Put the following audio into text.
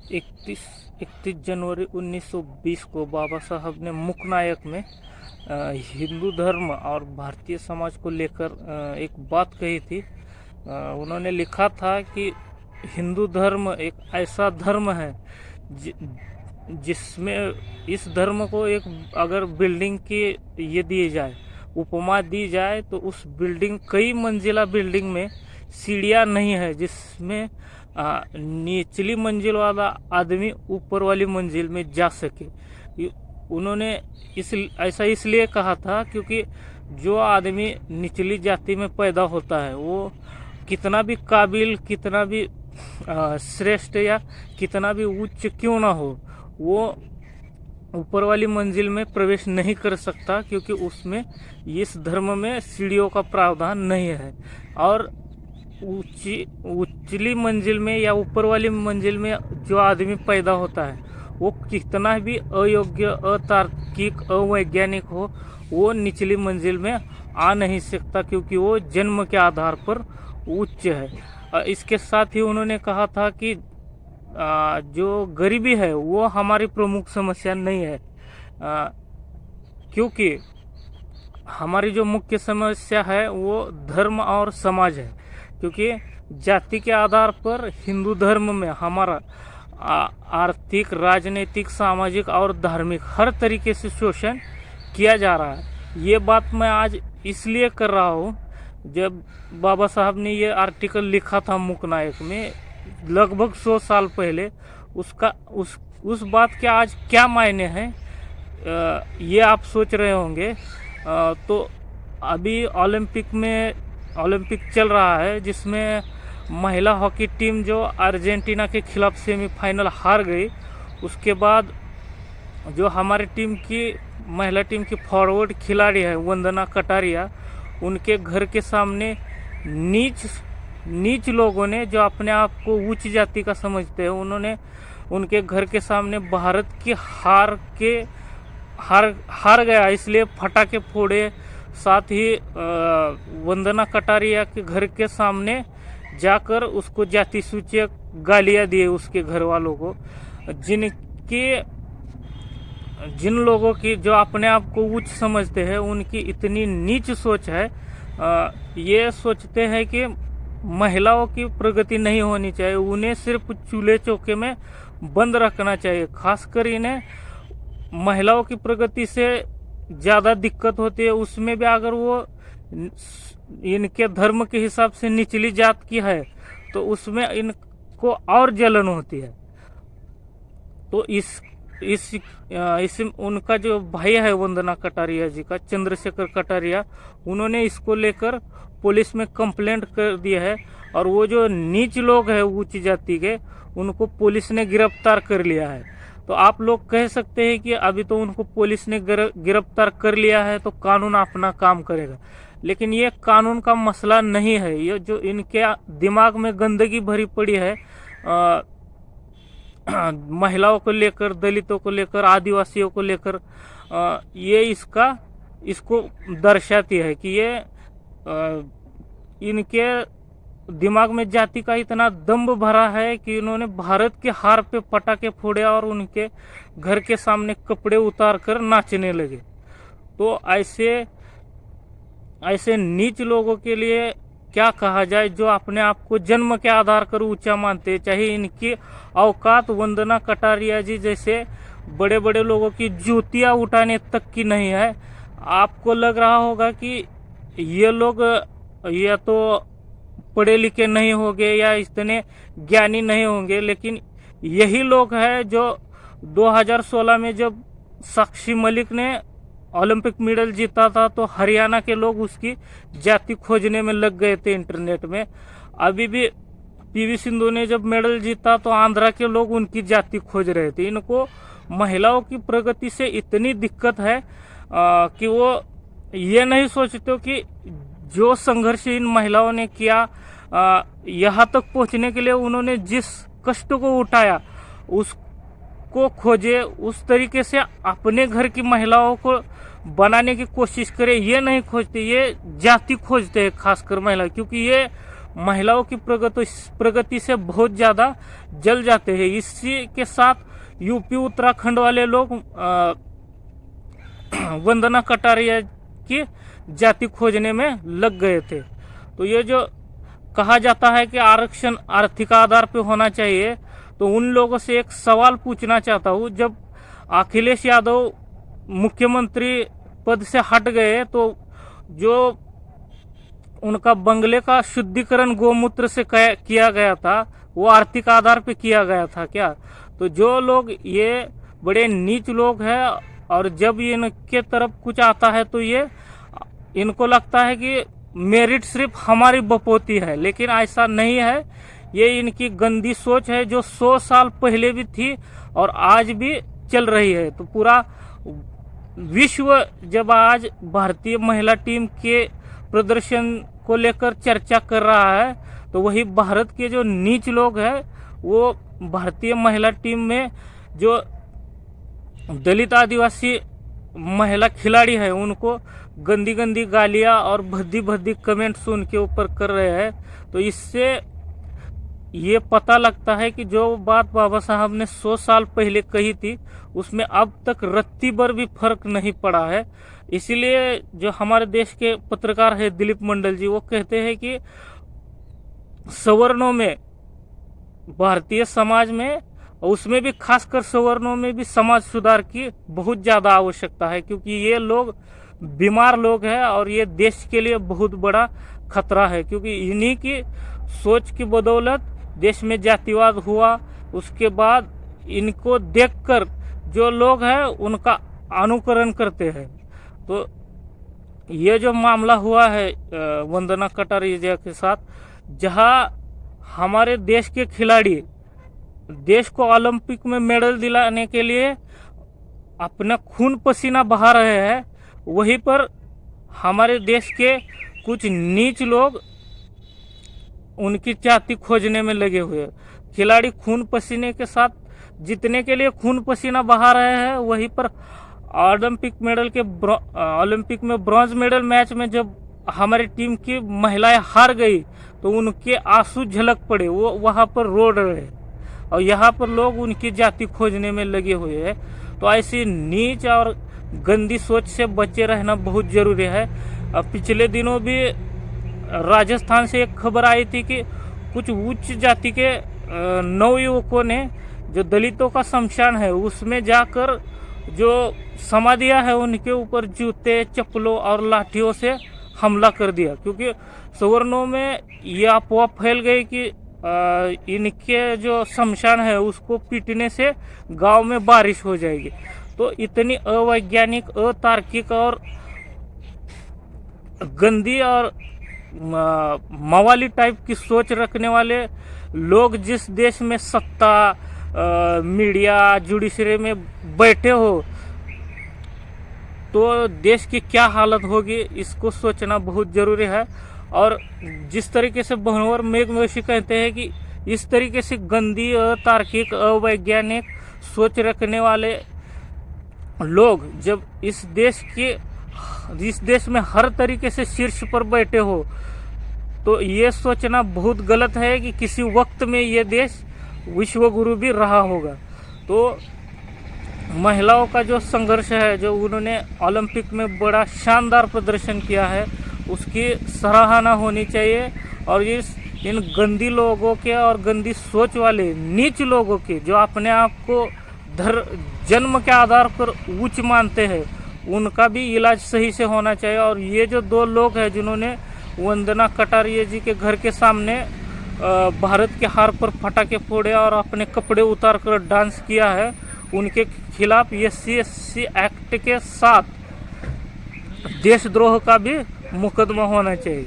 इकतीस 31 जनवरी 1920 को बाबा साहब ने मुकनायक में हिंदू धर्म और भारतीय समाज को लेकर एक बात कही थी। उन्होंने लिखा था कि हिंदू धर्म एक ऐसा धर्म है जि, जिसमें इस धर्म को एक अगर बिल्डिंग की ये दी जाए, उपमा दी जाए, तो उस बिल्डिंग कई मंजिला बिल्डिंग में सीढ़ियाँ नहीं है जिसमें निचली मंजिल वाला आदमी ऊपर वाली मंजिल में जा सके। उन्होंने इस ऐसा इसलिए कहा था क्योंकि जो आदमी निचली जाति में पैदा होता है वो कितना भी काबिल, कितना भी श्रेष्ठ या कितना भी उच्च क्यों ना हो, वो ऊपर वाली मंजिल में प्रवेश नहीं कर सकता, क्योंकि उसमें इस धर्म में सीढ़ियों का प्रावधान नहीं है। और उचली मंजिल में या ऊपर वाली मंजिल में जो आदमी पैदा होता है वो कितना भी अयोग्य, अतार्किक, अवैज्ञानिक हो, वो निचली मंजिल में आ नहीं सकता, क्योंकि वो जन्म के आधार पर उच्च है। इसके साथ ही उन्होंने कहा था कि जो गरीबी है वो हमारी प्रमुख समस्या नहीं है, क्योंकि हमारी जो मुख्य समस्या है वो धर्म और समाज है। क्योंकि जाति के आधार पर हिंदू धर्म में हमारा आर्थिक, राजनीतिक, सामाजिक और धार्मिक हर तरीके से शोषण किया जा रहा है। ये बात मैं आज इसलिए कर रहा हूँ, जब बाबा साहब ने ये आर्टिकल लिखा था मुकनायक में लगभग 100 साल पहले, उस बात के आज क्या मायने हैं ये आप सोच रहे होंगे। तो अभी ओलंपिक चल रहा है, जिसमें महिला हॉकी टीम जो अर्जेंटीना के खिलाफ सेमीफाइनल हार गई, उसके बाद जो हमारी महिला टीम की फॉरवर्ड खिलाड़ी है वंदना कटारिया, उनके घर के सामने नीच लोगों ने, जो अपने आप को उच्च जाति का समझते हैं, उन्होंने उनके घर के सामने भारत की हार गया इसलिए पटाखे फोड़े। साथ ही वंदना कटारिया के घर के सामने जाकर उसको जाति सूचक गालियां दिए उसके घर वालों को, जिन लोगों की जो अपने आप को उच्च समझते हैं उनकी इतनी नीच सोच है। ये सोचते हैं कि महिलाओं की प्रगति नहीं होनी चाहिए, उन्हें सिर्फ चूल्हे चौके में बंद रखना चाहिए। खासकर इन्हें महिलाओं की प्रगति से ज़्यादा दिक्कत होती है, उसमें भी अगर वो इनके धर्म के हिसाब से निचली जात की है तो उसमें इनको और जलन होती है। तो इस उनका जो भाई है वंदना कटारिया जी का, चंद्रशेखर कटारिया, उन्होंने इसको लेकर पुलिस में कंप्लेंट कर दिया है, और वो जो नीच लोग हैं उच्च जाति के, उनको पुलिस ने गिरफ्तार कर लिया है। तो आप लोग कह सकते हैं कि अभी तो उनको पुलिस ने गिरफ्तार कर लिया है तो कानून अपना काम करेगा, लेकिन ये कानून का मसला नहीं है। ये जो इनके दिमाग में गंदगी भरी पड़ी है महिलाओं को लेकर, दलितों को लेकर, आदिवासियों को लेकर, ये इसको दर्शाती है कि ये इनके दिमाग में जाति का इतना दम्भ भरा है कि इन्होंने भारत के हार पे पटाखे फोड़े और उनके घर के सामने कपड़े उतार कर नाचने लगे। तो ऐसे नीच लोगों के लिए क्या कहा जाए, जो अपने आप को जन्म के आधार पर ऊंचा मानते हैं। चाहे इनकी औकात वंदना कटारिया जी जैसे बड़े बड़े लोगों की जूतियां उठाने तक की नहीं है। आपको लग रहा होगा कि ये लोग या तो पढ़े लिखे नहीं होंगे या इतने ज्ञानी नहीं होंगे, लेकिन यही लोग हैं जो 2016 में जब साक्षी मलिक ने ओलंपिक मेडल जीता था तो हरियाणा के लोग उसकी जाति खोजने में लग गए थे इंटरनेट में। अभी भी पीवी सिंधु ने जब मेडल जीता तो आंध्रा के लोग उनकी जाति खोज रहे थे। इनको महिलाओं की प्रगति से इतनी दिक्कत है कि वो ये नहीं सोचते कि जो संघर्ष इन महिलाओं ने किया, यहाँ तक पहुँचने के लिए उन्होंने जिस कष्ट को उठाया उसको खोजे, उस तरीके से अपने घर की महिलाओं को बनाने की कोशिश करे। ये नहीं खोजते, ये जाति खोजते हैं, खासकर महिला, क्योंकि ये महिलाओं की प्रगति से बहुत ज़्यादा जल जाते हैं। इसी के साथ यूपी उत्तराखंड वाले लोग वंदना कटारिया की जाति खोजने में लग गए थे। तो ये जो कहा जाता है कि आरक्षण आर्थिक आधार पर होना चाहिए, तो उन लोगों से एक सवाल पूछना चाहता हूँ। जब अखिलेश यादव मुख्यमंत्री पद से हट गए तो जो उनका बंगले का शुद्धिकरण गोमूत्र से किया गया था, वो आर्थिक आधार पे किया गया था क्या? तो जो लोग ये बड़े नीच लोग हैं और जब ये इनके तरफ कुछ आता है तो ये इनको लगता है कि मेरिट सिर्फ हमारी बपोती है, लेकिन ऐसा नहीं है। ये इनकी गंदी सोच है जो 100 साल पहले भी थी और आज भी चल रही है। तो पूरा विश्व जब आज भारतीय महिला टीम के प्रदर्शन को लेकर चर्चा कर रहा है, तो वही भारत के जो नीच लोग हैं वो भारतीय महिला टीम में जो दलित आदिवासी महिला खिलाड़ी है उनको गंदी गंदी गालियां और भद्दी भद्दी कमेंट्स उनके ऊपर कर रहे हैं। तो इससे ये पता लगता है कि जो बात बाबा साहब ने 100 साल पहले कही थी उसमें अब तक रत्ती भर भी फर्क नहीं पड़ा है। इसीलिए जो हमारे देश के पत्रकार है दिलीप मंडल जी, वो कहते हैं कि सवर्णों में, भारतीय समाज में, उसमें भी खासकर सवर्णों में भी समाज सुधार की बहुत ज़्यादा आवश्यकता है, क्योंकि ये लोग बीमार लोग हैं और ये देश के लिए बहुत बड़ा खतरा है। क्योंकि इन्हीं की सोच की बदौलत देश में जातिवाद हुआ। उसके बाद इनको देखकर जो लोग हैं उनका अनुकरण करते हैं। तो ये जो मामला हुआ है वंदना कटारिया के साथ, जहां हमारे देश के खिलाड़ी देश को ओलंपिक में मेडल दिलाने के लिए अपना खून पसीना बहा रहे हैं, वहीं पर हमारे देश के कुछ नीच लोग उनकी जाति खोजने में लगे हुए हैं। खिलाड़ी खून पसीने के साथ जीतने के लिए खून पसीना बहा रहे हैं, वहीं पर ओलंपिक में ब्रॉन्ज मेडल मैच में जब हमारी टीम की महिलाएं हार गई तो उनके आंसू झलक पड़े, वो वहां पर रो रहे और यहाँ पर लोग उनकी जाति खोजने में लगे हुए हैं। तो ऐसी नीच और गंदी सोच से बचे रहना बहुत जरूरी है। पिछले दिनों भी राजस्थान से एक खबर आई थी कि कुछ उच्च जाति के 9 युवकों ने जो दलितों का शमशान है उसमें जाकर जो समाधियां है उनके ऊपर जूते, चप्पलों और लाठियों से हमला कर दिया। क्योंकि सवर्णों में यह अफवाह फैल गई कि इनके जो शमशान है उसको पीटने से गांव में बारिश हो जाएगी। तो इतनी अवैज्ञानिक, अतार्किक और गंदी और मवाली टाइप की सोच रखने वाले लोग जिस देश में सत्ता, मीडिया, जुडिशरी में बैठे हो तो देश की क्या हालत होगी, इसको सोचना बहुत जरूरी है। और जिस तरीके से भंवर मेघवंशी कहते हैं कि इस तरीके से गंदी, अतार्किक, अवैज्ञानिक सोच रखने वाले लोग जब इस देश में हर तरीके से शीर्ष पर बैठे हो तो ये सोचना बहुत गलत है कि किसी वक्त में ये देश विश्व गुरु भी रहा होगा। तो महिलाओं का जो संघर्ष है, जो उन्होंने ओलंपिक में बड़ा शानदार प्रदर्शन किया है, उसकी सराहना होनी चाहिए। और इन गंदी लोगों के और गंदी सोच वाले नीच लोगों के जो अपने आप को जन्म के आधार पर उच्च मानते हैं, उनका भी इलाज सही से होना चाहिए। और ये जो 2 लोग हैं जिन्होंने वंदना कटारिया जी के घर के सामने भारत के हार पर पटाखे फोड़े और अपने कपड़े उतार कर डांस किया है, उनके खिलाफ SC एक्ट के साथ देशद्रोह का भी मुकदमा होना चाहिए।